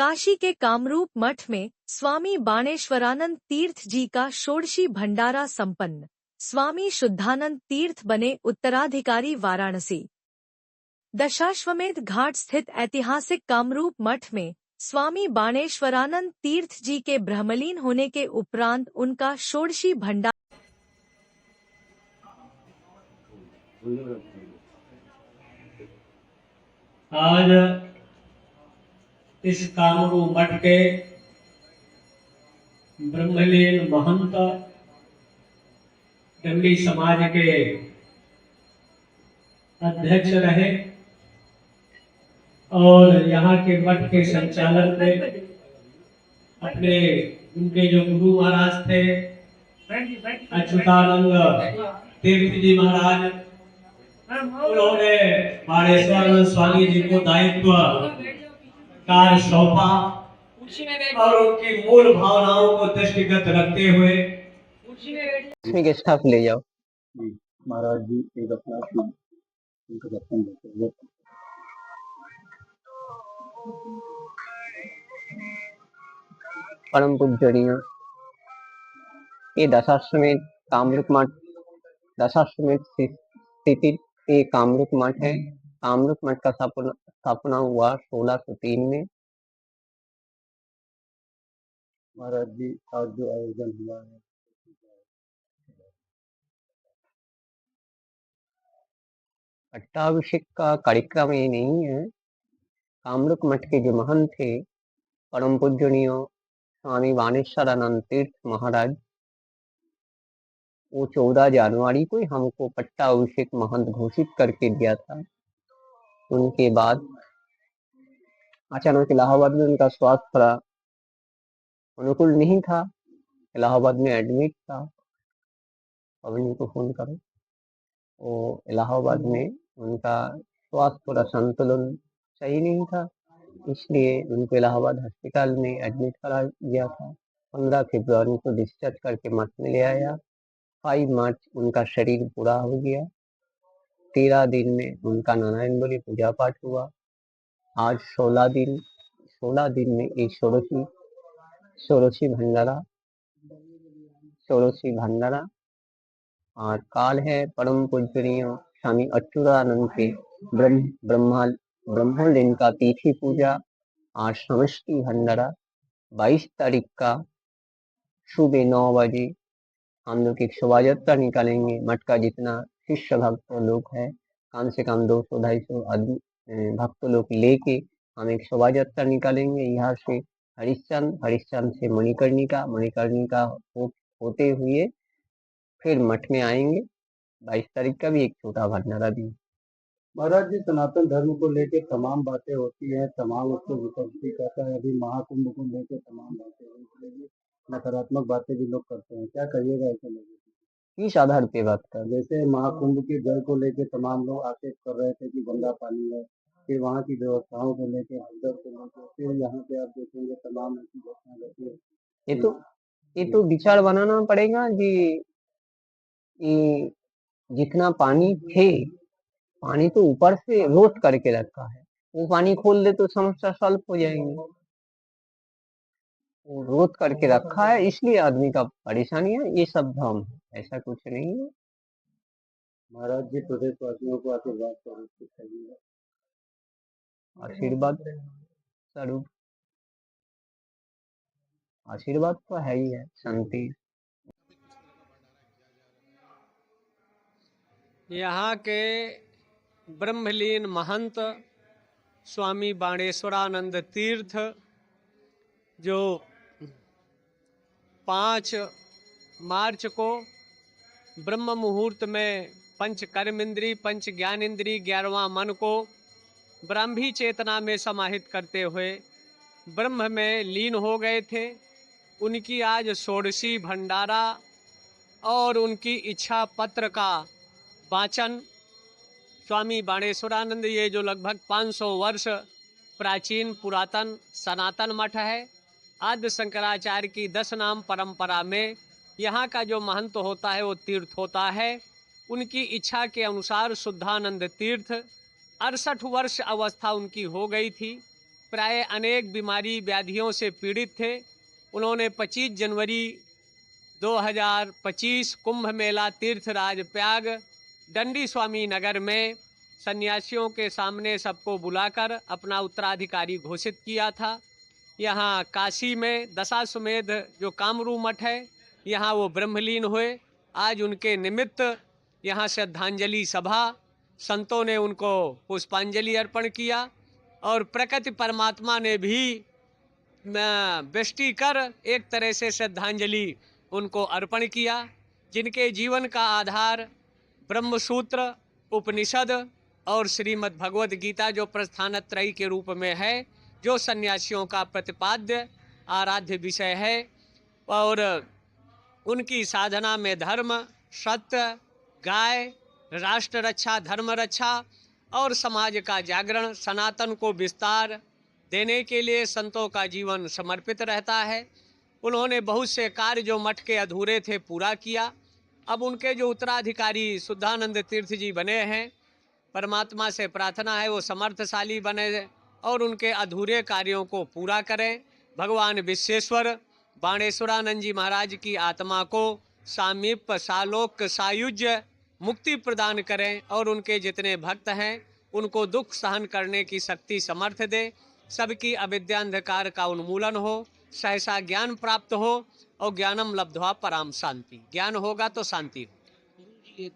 काशी के कामरूप मठ में स्वामी बाणेश्वरानंद तीर्थ जी का षोडशी भंडारा संपन्न। स्वामी शुद्धानंद तीर्थ बने उत्तराधिकारी वाराणसी। दशाश्वमेध घाट स्थित ऐतिहासिक कामरूप मठ में स्वामी बाणेश्वरानंद तीर्थ जी के ब्रह्मलीन होने के उपरांत उनका षोडशी भंडारा आज इस कामरूप मठ के ब्रह्मलीन महंत डंडी समाज के अध्यक्ष रहे और यहाँ के मठ के संचालक में अपने उनके जो गुरु महाराज थे अच्युतानंद तीर्थ जी महाराज, उन्होंने बाणेश्वरानंद स्वामी जी को दायित्व कार्य सौंपा और उनकी मूल भावनाओं को दृष्टिगत रखते हुए के स्टाफ ले जाओ। महाराज जी एक अपना उनका दर्शन देते हैं। परम पूजनीय ये दशाश्वमेध कामरूप मठ, दशाश्वमेध स्थित ये कामरूप मठ है। कामरूप मठ का स्थापना हुआ 1603 में। महाराज जी आज जो आयोजन हुआ है, पट्टाभिषेक का कार्यक्रम ये नहीं है। कामरूप मठ के जो महंत थे परम पूजनीय स्वामी बाणेश्वरानंद तीर्थ महाराज, वो 14 जनवरी को ही हमको पट्टाभिषेक महंत घोषित करके दिया था। उनके बाद अचानक इलाहाबाद में उनका स्वास्थ्य थोड़ा अनुकूल नहीं था, इलाहाबाद में एडमिट था। पवनी को फोन करो। वो इलाहाबाद में उनका स्वास्थ्य थोड़ा संतुलन सही नहीं था, इसलिए उनको इलाहाबाद हॉस्पिटल में एडमिट करा दिया था। 15 फरवरी को डिस्चार्ज करके मठ में ले आया। 5 मार्च उनका शरीर पूरा हो गया। 13 दिन में उनका नारायण बोली पूजा पाठ हुआ। आज 16 दिन में एक षोडशी भंडारा और काल है परम पूजनीय स्वामी अच्युतानंद के ब्रह्मलीन का तिथि पूजा और समष्टि भंडारा 22 तारीख का सुबह 9 बजे हम लोग एक शोभा यात्रा निकालेंगे। मठ का जितना शिष्य भक्त लोग है, कम से कम 200-250 भक्त लोग लेके हम एक शोभा यात्रा निकालेंगे। यहाँ से हरिश्चंद से मणिकर्णिका होते हुए फिर मठ में आएंगे। 22 तारीख का भी एक छोटा भंडारा भी। महाराज जी सनातन धर्म को लेकर तमाम बातें होती हैं, तमाम उसको विपक्षी कहता है। अभी महाकुंभ को लेकर तमाम बातें होती, नकारात्मक बातें भी लोग करते हैं, क्या कहिएगा ऐसे लोगों को? किस आधार पे बात कर? जैसे महाकुंभ के जल को लेकर तमाम लोग आक्षेप कर रहे थे कि गंदा पानी है, फिर वहाँ की व्यवस्थाओं को लेकर, हजर को लेकर, फिर यहाँ पे आप देखेंगे तमाम ऐसी घटना रहती है। ये तो विचार बनाना पड़ेगा जी। ये जितना पानी तो ऊपर से रोक करके रखा है, वो पानी खोल दे तो समस्या सॉल्व हो जाएंगे। वो रोक करके रखा है, इसलिए आदमी का परेशानी है। ये सब भ्रम है, ऐसा कुछ नहीं है। महाराज जी प्रदेशवासियों को आशीर्वाद करिए। आशीर्वाद स्वरूप आशीर्वाद तो है ही है, शांति। यहाँ के ब्रह्मलीन महंत स्वामी बाणेश्वरानंद तीर्थ जो 5 मार्च को ब्रह्म मुहूर्त में पंच कर्मेंद्री, पंच ज्ञानेंद्री, 11वां मन को ब्राह्मी चेतना में समाहित करते हुए ब्रह्म में लीन हो गए थे। उनकी आज षोडशी भंडारा और उनकी इच्छा पत्र का वाचन स्वामी बाणेश्वरानंद, ये जो लगभग 500 वर्ष प्राचीन पुरातन सनातन मठ है, आद्य शंकराचार्य की 10 नाम परंपरा में यहाँ का जो महंत होता है वो तीर्थ होता है। उनकी इच्छा के अनुसार शुद्धानंद तीर्थ 68 वर्ष अवस्था उनकी हो गई थी प्राय अनेक बीमारी व्याधियों से पीड़ित थे। उन्होंने 25 जनवरी 2025 कुंभ मेला तीर्थराज प्रयाग दंडी स्वामी नगर में सन्यासियों के सामने सबको बुलाकर अपना उत्तराधिकारी घोषित किया था। यहाँ काशी में दशाश्वमेध जो कामरू मठ है, यहाँ वो ब्रह्मलीन हुए। आज उनके निमित्त यहाँ श्रद्धांजलि सभा, संतों ने उनको पुष्पांजलि अर्पण किया और प्रकृति परमात्मा ने भी वृष्टि कर एक तरह से श्रद्धांजलि उनको अर्पण किया। जिनके जीवन का आधार ब्रह्मसूत्र, उपनिषद और श्रीमद् भगवद गीता जो प्रस्थानत्रयी के रूप में है, जो सन्यासियों का प्रतिपाद्य आराध्य विषय है, और उनकी साधना में धर्म, सत्य, गाय, राष्ट्र रक्षा, धर्म रक्षा और समाज का जागरण, सनातन को विस्तार देने के लिए संतों का जीवन समर्पित रहता है। उन्होंने बहुत से कार्य जो मठ के अधूरे थे पूरा किया। अब उनके जो उत्तराधिकारी शुद्धानंद तीर्थ जी बने हैं, परमात्मा से प्रार्थना है वो समर्थशाली बने और उनके अधूरे कार्यों को पूरा करें। भगवान विश्वेश्वर बाणेश्वरानंद जी महाराज की आत्मा को सामीप्य, सालोक, सायुज्य, मुक्ति प्रदान करें और उनके जितने भक्त हैं उनको दुख सहन करने की शक्ति समर्थ दे। सबकी अविद्या अंधकार का उन्मूलन हो, सहसा ज्ञान प्राप्त हो और ज्ञानम लब्ध्वा पराम शांति। ज्ञान होगा तो शांति हो।